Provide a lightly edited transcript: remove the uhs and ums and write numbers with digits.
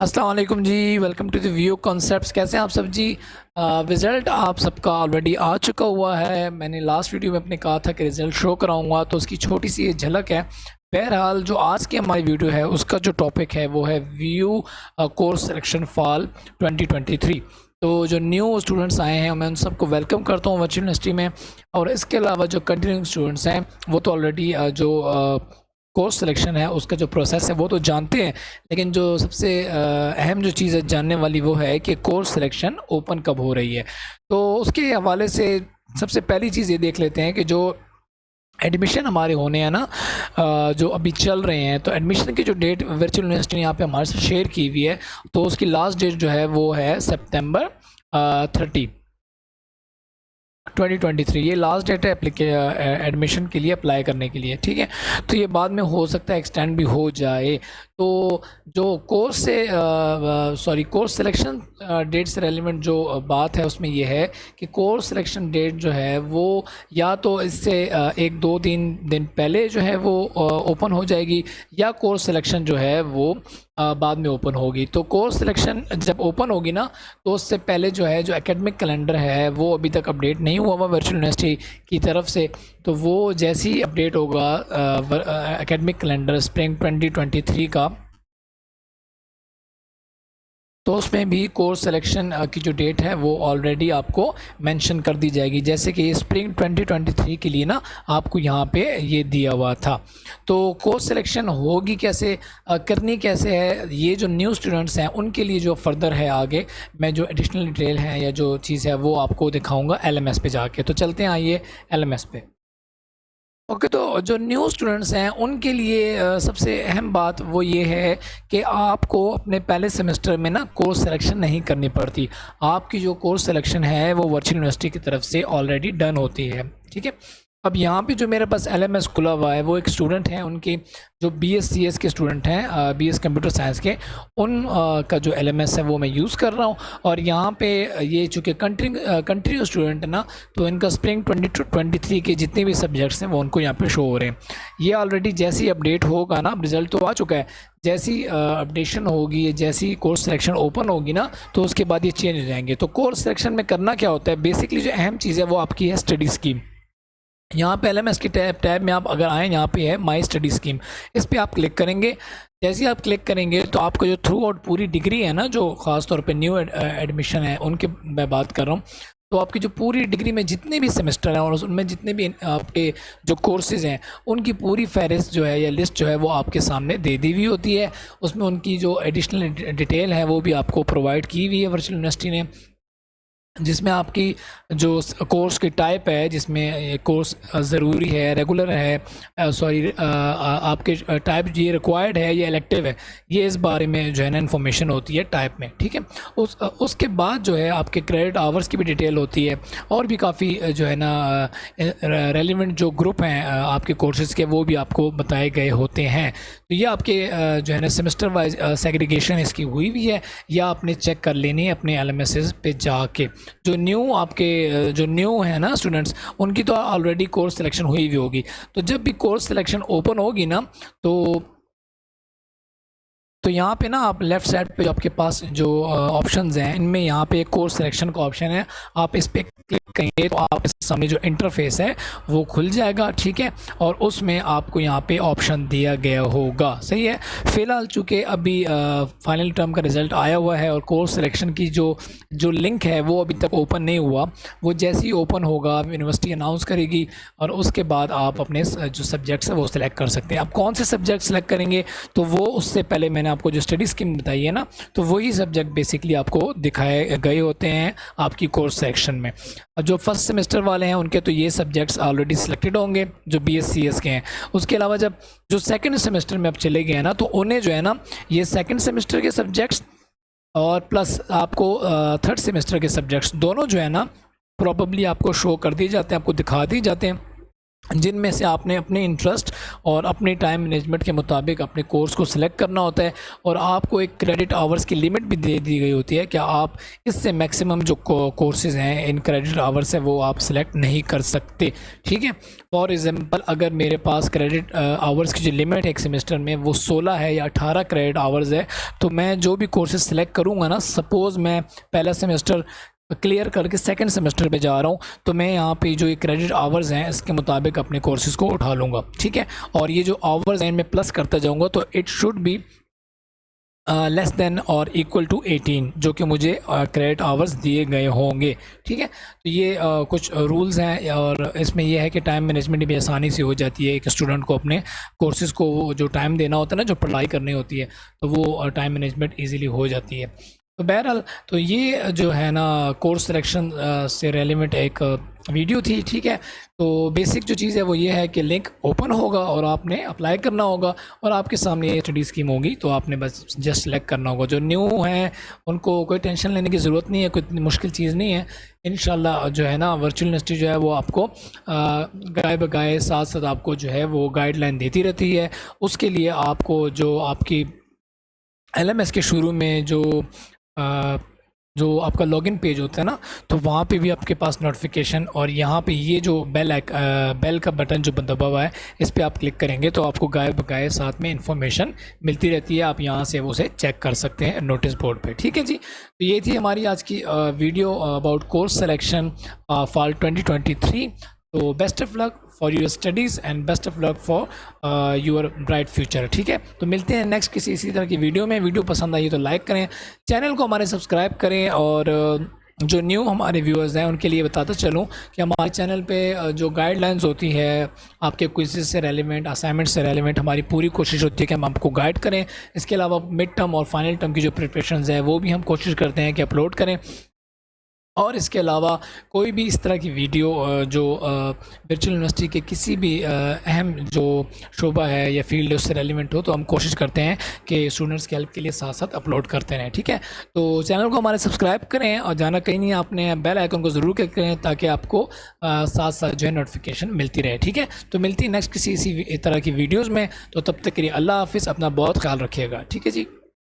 अस्सलाम वालेकुम जी। Welcome to the View Concepts. कैसे हैं आप सब जी? रिज़ल्ट आप सबका ऑलरेडी आ चुका हुआ है। मैंने लास्ट वीडियो में अपने कहा था कि रिज़ल्ट शो कराऊंगा, तो उसकी छोटी सी ये झलक है। बहरहाल जो आज की हमारी वीडियो है उसका जो टॉपिक है वो है व्यू कोर्स सिलेक्शन फॉल 2023। तो जो न्यू स्टूडेंट्स आए हैं मैं उन सबको वेलकम करता हूँ वर्चुअल यूनिवर्सिटी में। और इसके अलावा जो कंटिन्यूइंग स्टूडेंट्स हैं वो तो ऑलरेडी जो कोर्स सिलेक्शन है उसका जो प्रोसेस है वो तो जानते हैं, लेकिन जो सबसे अहम जो चीज़ है जानने वाली वो है कि कोर्स सिलेक्शन ओपन कब हो रही है। तो उसके हवाले से सबसे पहली चीज़ ये देख लेते हैं कि जो एडमिशन हमारे होने हैं ना, जो अभी चल रहे हैं, तो एडमिशन की जो डेट वर्चुअल यूनिवर्सिटी ने यहाँ पे हमारे साथ शेयर की हुई है, तो उसकी लास्ट डेट जो है वो है सितंबर 30 2023। ये लास्ट डेट है एडमिशन के लिए अप्लाई करने के लिए, ठीक है। तो ये बाद में हो सकता है एक्सटेंड भी हो जाए। तो जो कोर्स सिलेक्शन डेट से रेलिवेंट जो बात है उसमें ये है कि कोर्स सिलेक्शन डेट जो है वो या तो इससे एक दो तीन दिन पहले जो है वो ओपन हो जाएगी, या कोर्स सिलेक्शन जो है वो बाद में ओपन होगी। तो कोर्स सिलेक्शन जब ओपन होगी ना, तो उससे पहले जो है जो एकेडमिक कैलेंडर है वो अभी तक अपडेट नहीं हुआ हुआ वर्चुअल यूनिवर्सिटी की तरफ से। तो वो जैसे ही अपडेट होगा एकेडमिक कैलेंडर स्प्रिंग 2023 का, तो उसमें भी कोर्स सिलेक्शन की जो डेट है वो ऑलरेडी आपको मेंशन कर दी जाएगी। जैसे कि स्प्रिंग 2023 के लिए ना आपको यहाँ पे ये दिया हुआ था। तो कोर्स सिलेक्शन होगी कैसे, करनी कैसे है, ये जो न्यू स्टूडेंट्स हैं उनके लिए जो फर्दर है आगे मैं जो एडिशनल डिटेल है या जो चीज़ है वो आपको दिखाऊँगा LMS पे जाके। तो चलते हैं आइए LMS पे। ओके, तो जो न्यू स्टूडेंट्स हैं उनके लिए सबसे अहम बात वो ये है कि आपको अपने पहले सेमेस्टर में ना कोर्स सिलेक्शन नहीं करनी पड़ती। आपकी जो कोर्स सिलेक्शन है वो वर्चुअल यूनिवर्सिटी की तरफ से ऑलरेडी डन होती है, ठीक है। अब यहाँ पे जो मेरे पास LMS खुला हुआ है वो एक स्टूडेंट हैं, उनके जो BS CS के स्टूडेंट हैं, BS कंप्यूटर साइंस के, उन का जो LMS है वो मैं यूज़ कर रहा हूँ। और यहाँ पे ये चूँकि कंटिन्यू स्टूडेंट है ना, तो इनका स्प्रिंग 2023 के जितने भी सब्जेक्ट्स हैं वो उनको यहाँ पे शो हो रहे हैं। ये ऑलरेडी जैसी अपडेट होगा ना, रिज़ल्ट तो आ चुका है, जैसी अपडेशन होगी, जैसी कोर्स सिलेक्शन ओपन होगी ना, तो उसके बाद ये चेंज हो जाएंगे। तो कोर्स सिलेक्शन में करना क्या होता है, बेसिकली जो अहम चीज़ है वो आपकी है स्टडी स्कीम। यहाँ पे LMS की टैब में आप अगर आएँ, यहाँ पे है माई स्टडी स्कीम, इस पर आप क्लिक करेंगे। जैसे ही आप क्लिक करेंगे तो आपको जो थ्रू आउट पूरी डिग्री है ना, जो ख़ास तौर पे न्यू एडमिशन है उनके मैं बात कर रहा हूँ, तो आपकी जो पूरी डिग्री में जितने भी सेमेस्टर हैं और उनमें जितने भी आपके जो कोर्सेज़ हैं उनकी पूरी फहरिस्त जो है या लिस्ट जो है वो आपके सामने दे दी हुई होती है। उसमें उनकी जो एडिशनल डिटेल है वो भी आपको प्रोवाइड की हुई है वर्चुअल यूनिवर्सिटी ने, जिसमें आपकी जो कोर्स की टाइप है, जिसमें कोर्स ज़रूरी है, रेगुलर है, आपके टाइप ये रिक्वायर्ड है या इलेक्टिव है, ये इस बारे में जो है ना इन्फॉर्मेशन होती है टाइप में, ठीक है। उसके बाद जो है आपके क्रेडिट आवर्स की भी डिटेल होती है, और भी काफ़ी जो है ना रेलिवेंट जो ग्रुप हैं आपके कोर्सेज़ के वो भी आपको बताए गए होते हैं। तो ये आपके जो है ना सेमेस्टर वाइज सेग्रीगेशन इसकी हुई भी है, या आपने चेक कर लेनी है अपने LMS पे जाके। जो न्यू है ना स्टूडेंट्स, उनकी तो ऑलरेडी कोर्स सिलेक्शन हुई भी होगी। तो जब भी कोर्स सिलेक्शन ओपन होगी ना, तो यहाँ पे ना आप लेफ़्ट साइड पे जो आपके पास जो ऑप्शंस हैं इनमें यहाँ पे एक कोर्स सिलेक्शन का ऑप्शन है, आप इस पर क्लिक करेंगे तो आप इस सामने जो इंटरफेस है वो खुल जाएगा, ठीक है। और उसमें आपको यहाँ पे ऑप्शन दिया गया होगा, सही है। फ़िलहाल चूँकि अभी फाइनल टर्म का रिज़ल्ट आया हुआ है और कोर्स सिलेक्शन की जो लिंक है वो अभी तक ओपन नहीं हुआ, वो जैसे ही ओपन होगा यूनिवर्सिटी अनाउंस करेगी और उसके बाद आप अपने जो सब्जेक्ट्स है वो सिलेक्ट कर सकते हैं। आप कौन से सब्जेक्ट सेलेक्ट करेंगे, तो वो उससे पहले मैंने आपको जो स्टडी स्कीम बताई है ना, तो वही सब्जेक्ट बेसिकली आपको दिखाए गए होते हैं आपकी कोर्स सेक्शन में। जो फर्स्ट सेमेस्टर वाले हैं उनके तो ये सब्जेक्ट्स ऑलरेडी सिलेक्टेड होंगे जो BS CS के हैं। उसके अलावा जब जो सेकंड सेमेस्टर में अब चले गए हैं ना, तो उन्हें जो है ना ये सेकंड सेमेस्टर के सब्जेक्ट्स और प्लस आपको थर्ड सेमेस्टर के सब्जेक्ट्स दोनों जो है ना प्रॉबली आपको शो कर दिए जाते हैं, आपको दिखा दिए जाते हैं। जिनमें से आपने अपने इंटरेस्ट और अपनी टाइम मैनेजमेंट के मुताबिक अपने कोर्स को सिलेक्ट करना होता है, और आपको एक क्रेडिट आवर्स की लिमिट भी दे दी गई होती है कि आप इससे मैक्सिमम जो कोर्सेज़ हैं इन क्रेडिट आवर्स है वो आप सिलेक्ट नहीं कर सकते। ठीक है, फॉर एग्ज़ाम्पल अगर मेरे पास क्रेडिट आवर्स की जो लिमिट है एक सेमेस्टर में वो 16 है या 18 क्रेडिट आवर्स है, तो मैं जो भी कोर्सेज सिलेक्ट करूँगा ना, सपोज़ मैं पहला सेमेस्टर क्लियर करके सेकंड सेमेस्टर पे जा रहा हूँ, तो मैं यहाँ पे जो ये क्रेडिट आवर्स हैं इसके मुताबिक अपने कोर्सेज़ को उठा लूँगा। ठीक है, और ये जो आवर्स हैं मैं प्लस करता जाऊँगा, तो it should be less than और इक्वल टू 18 जो कि मुझे क्रेडिट आवर्स दिए गए होंगे। ठीक है, तो ये कुछ रूल्स हैं, और इसमें यह है कि टाइम मैनेजमेंट भी आसानी से हो जाती है। एक स्टूडेंट को अपने कोर्सेज़ को जो टाइम देना होता है ना, जो पढ़ाई करनी होती है, तो वो टाइम मैनेजमेंट ईज़िली हो जाती है। तो बहरहाल तो ये जो है ना कोर्स सिलेक्शन से रेलिवेंट एक वीडियो थी। ठीक है, तो बेसिक जो चीज़ है वो ये है कि लिंक ओपन होगा और आपने अप्लाई करना होगा, और आपके सामने ये स्टडी स्कीम होगी, तो आपने बस जस्ट सेलेक्ट करना होगा। जो न्यू हैं उनको कोई टेंशन लेने की ज़रूरत नहीं है, कोई मुश्किल चीज़ नहीं है। इंशाल्लाह जो है ना वर्चुअल यूनिवर्सिटी जो है वो आपको गाए बगाए साथ साथ आपको जो है वो गाइडलाइन देती रहती है। उसके लिए आपको जो आपकी LMS के शुरू में जो आपका लॉगिन पेज होता है ना, तो वहाँ पे भी आपके पास नोटिफिकेशन, और यहाँ पे ये जो बेल का बटन जो दबा हुआ है इस पर आप क्लिक करेंगे तो आपको गाय बगाए साथ में इंफॉर्मेशन मिलती रहती है। आप यहाँ से उसे चेक कर सकते हैं नोटिस बोर्ड पे। ठीक है जी, तो ये थी हमारी आज की video about course selection for 2023। तो best of luck for your studies and best of luck for your bright future. ठीक है, तो मिलते हैं नेक्स्ट किसी इसी तरह की वीडियो में। वीडियो पसंद आई तो लाइक करें, चैनल को हमारे सब्सक्राइब करें, और जो न्यू हमारे व्यूअर्स हैं उनके लिए बताता चलूँ कि हमारे चैनल पे जो गाइडलाइंस होती है आपके क्विज़ से रेलिवेंट, असाइनमेंट से रेलिवेंट, हमारी पूरी कोशिश होती है कि हम आपको गाइड करें। इसके अलावा मिड टर्म और फाइनल टर्म की जो प्रिपरेशंस है वो भी हम कोशिश करते हैं कि अपलोड करें। और इसके अलावा कोई भी इस तरह की वीडियो जो वर्चुअल यूनिवर्सिटी के किसी भी अहम जो शोबा है या फील्ड है उससे रेलिवेंट हो, तो हम कोशिश करते हैं कि स्टूडेंट्स की हेल्प के लिए साथ साथ अपलोड करते रहें। ठीक है, तो चैनल को हमारे सब्सक्राइब करें, और जाना कहीं नहीं, आपने बेल आइकन को ज़रूर क्लिक करें ताकि आपको साथ साथ जो है नोटिफिकेशन मिलती रहे। ठीक है, तो मिलती है नेक्स्ट किसी इसी तरह की वीडियोज़ में। तो तब तक के लिए अल्लाह हाफिज़, अपना बहुत ख्याल रखिएगा। ठीक है जी।